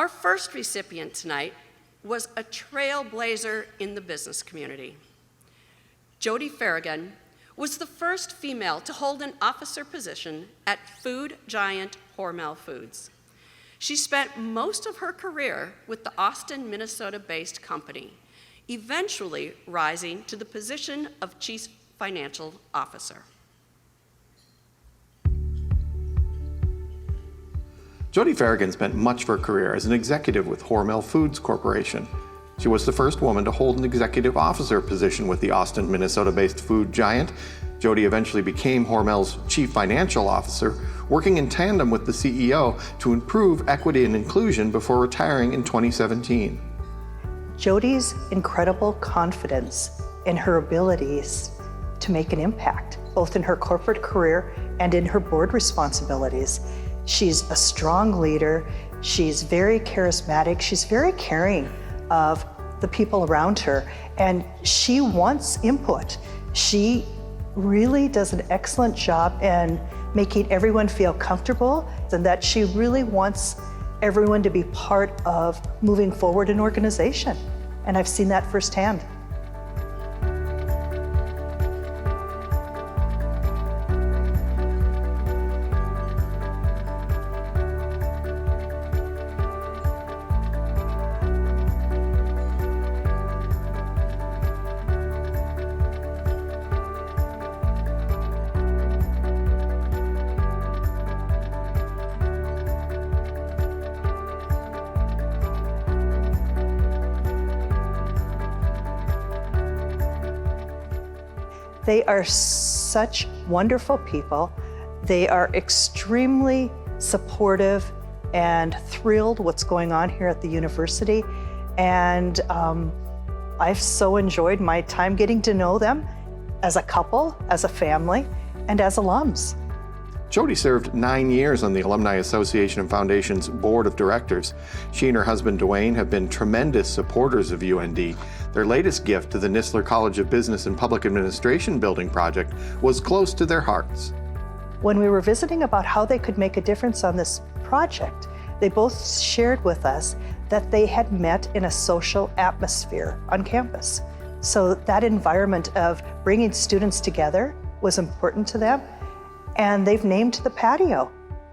Our first recipient tonight was a trailblazer in the business community. Jody Feragen was the first female to hold an officer position at food giant Hormel Foods. She spent most of her career with the Austin, Minnesota-based company, eventually rising to the position of Chief Financial Officer. Jody Feragen spent much of her career as an executive with Hormel Foods Corporation. She was the first woman to hold an executive officer position with the Austin, Minnesota-based food giant. Jody eventually became Hormel's chief financial officer, working in tandem with the CEO to improve equity and inclusion before retiring in 2017. Jody's incredible confidence in her abilities to make an impact, both in her corporate career and in her board responsibilities. She's a strong leader, she's very charismatic, she's very caring of the people around her, and she wants input. She really does an excellent job in making everyone feel comfortable, and that she really wants everyone to be part of moving forward an organization. And I've seen that firsthand. They are such wonderful people. They are extremely supportive and thrilled what's going on here at the university. And I've so enjoyed my time getting to know them as a couple, as a family, and as alums. Jody served 9 years on the Alumni Association and Foundation's board of directors. She and her husband, Dwayne, have been tremendous supporters of UND. Their latest gift to the Nistler College of Business and Public Administration building project was close to their hearts. When we were visiting about how they could make a difference on this project, they both shared with us that they had met in a social atmosphere on campus. So that environment of bringing students together was important to them. And they've named the patio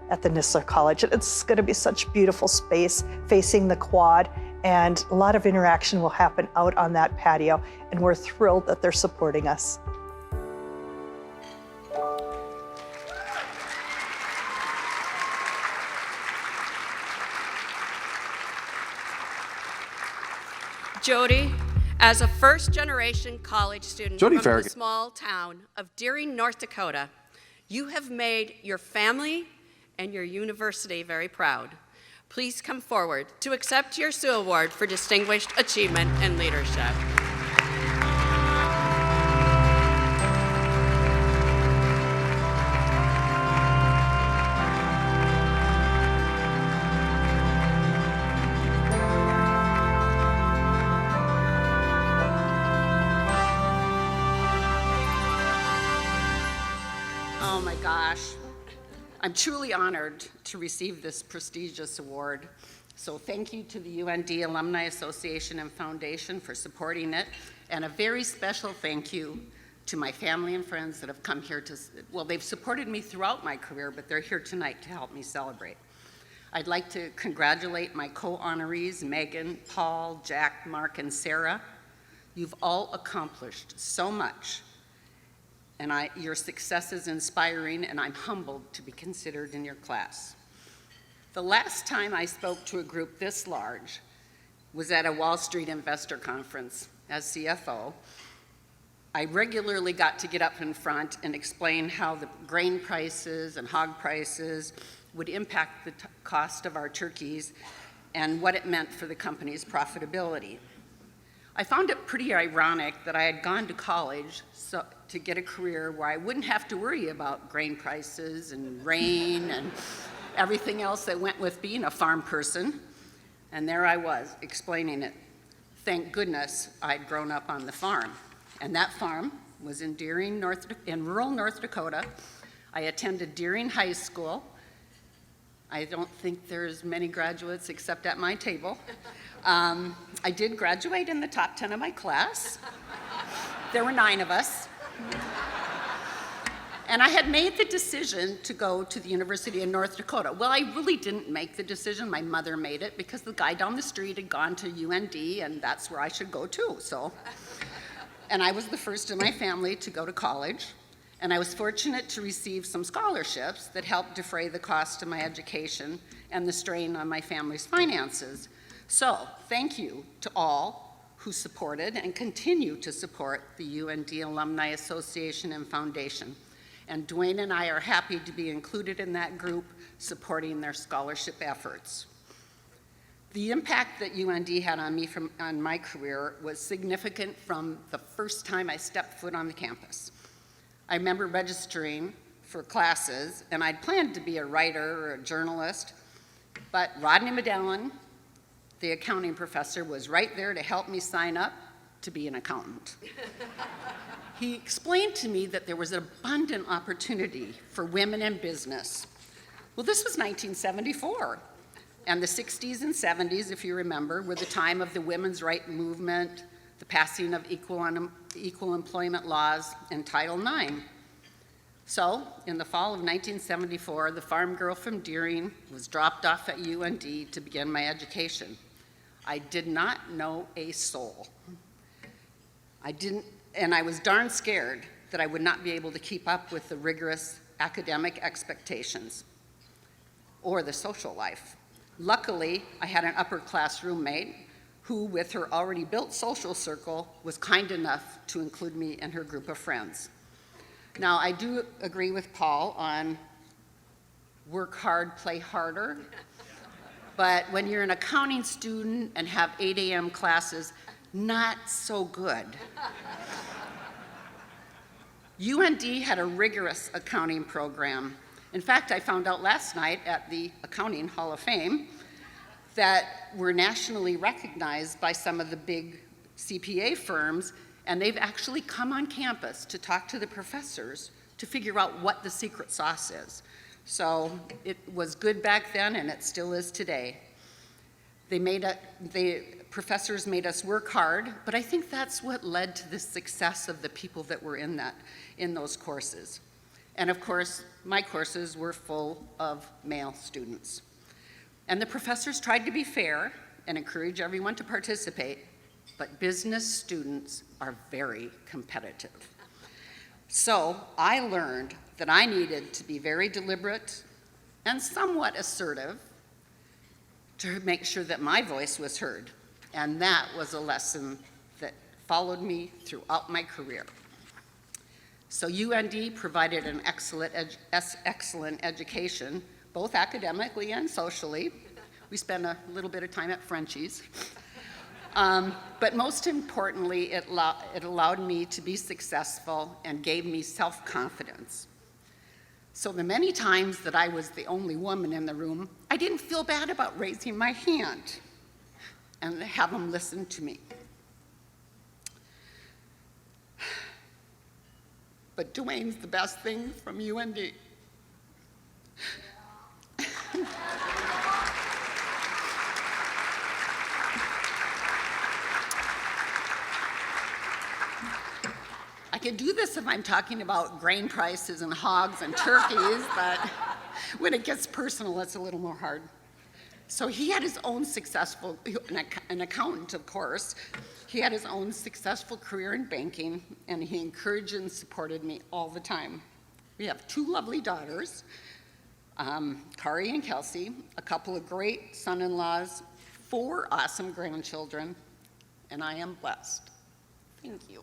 at the Nistler College. It's going to be such beautiful space facing the quad, and a lot of interaction will happen out on that patio, and we're thrilled that they're supporting us. Jody, as a first-generation college student Jody from Feragen. the small town of Deering, North Dakota, you have made your family and your university very proud. Please come forward to accept your Sioux Award for Distinguished Achievement and Leadership. Oh my gosh. I'm truly honored to receive this prestigious award. So thank you to the UND Alumni Association and Foundation for supporting it. And a very special thank you to my family and friends that have come here to, well, they've supported me throughout my career, but they're here tonight to help me celebrate. I'd like to congratulate my co-honorees, Megan, Paul, Jack, Mark, and Sarah. You've all accomplished so much. And your success is inspiring, and I'm humbled to be considered in your class. The last time I spoke to a group this large was at a Wall Street investor conference as CFO. I regularly got to get up in front and explain how the grain prices and hog prices would impact the cost of our turkeys and what it meant for the company's profitability. I found it pretty ironic that I had gone to college to get a career where I wouldn't have to worry about grain prices and rain and everything else that went with being a farm person. And there I was, explaining it. Thank goodness I'd grown up on the farm. And that farm was in Deering, in rural North Dakota. I attended Deering High School, I don't think there's many graduates except at my table. I did graduate in the top 10 of my class. There were 9 of us. And I had made the decision to go to the University of North Dakota. Well, I really didn't make the decision. My mother made it because the guy down the street had gone to UND, and that's where I should go too. And I was the first in my family to go to college. And I was fortunate to receive some scholarships that helped defray the cost of my education and the strain on my family's finances. So, thank you to all who supported and continue to support the UND Alumni Association and Foundation. And Dwayne and I are happy to be included in that group, supporting their scholarship efforts. The impact that UND had on me on my career was significant from the first time I stepped foot on the campus. I remember registering for classes, and I'd planned to be a writer or a journalist, but Rodney Medallion, the accounting professor, was right there to help me sign up to be an accountant. He explained to me that there was an abundant opportunity for women in business. Well, this was 1974, and the 60s and 70s, if you remember, were the time of the women's rights movement, the passing of equal employment laws, and Title IX. So, in the fall of 1974, the farm girl from Deering was dropped off at UND to begin my education. I did not know a soul. And I was darn scared that I would not be able to keep up with the rigorous academic expectations or the social life. Luckily, I had an upper-class roommate who, with her already built social circle, was kind enough to include me in her group of friends. Now, I do agree with Paul on work hard, play harder, but when you're an accounting student and have 8 a.m. classes, not so good. UND had a rigorous accounting program. In fact, I found out last night at the Accounting Hall of Fame that we're nationally recognized by some of the big CPA firms, and they've actually come on campus to talk to the professors to figure out what the secret sauce is. So it was good back then, and it still is today. The professors made us work hard, but I think that's what led to the success of the people that were in those courses. And of course, my courses were full of male students. And the professors tried to be fair and encourage everyone to participate, but business students are very competitive. So I learned that I needed to be very deliberate and somewhat assertive to make sure that my voice was heard. And that was a lesson that followed me throughout my career. So UND provided an excellent education, both academically and socially. We spent a little bit of time at Frenchie's. But most importantly, it allowed me to be successful and gave me self-confidence. So the many times that I was the only woman in the room, I didn't feel bad about raising my hand and have them listen to me. But Dwayne's the best thing from UND. I could do this if I'm talking about grain prices and hogs and turkeys, but when it gets personal, it's a little more hard. So he had his own successful, an accountant, of course. He had his own successful career in banking, and he encouraged and supported me all the time. We have 2 lovely daughters, Kari and Kelsey, a couple of great son-in-laws, 4 awesome grandchildren, and I am blessed. Thank you.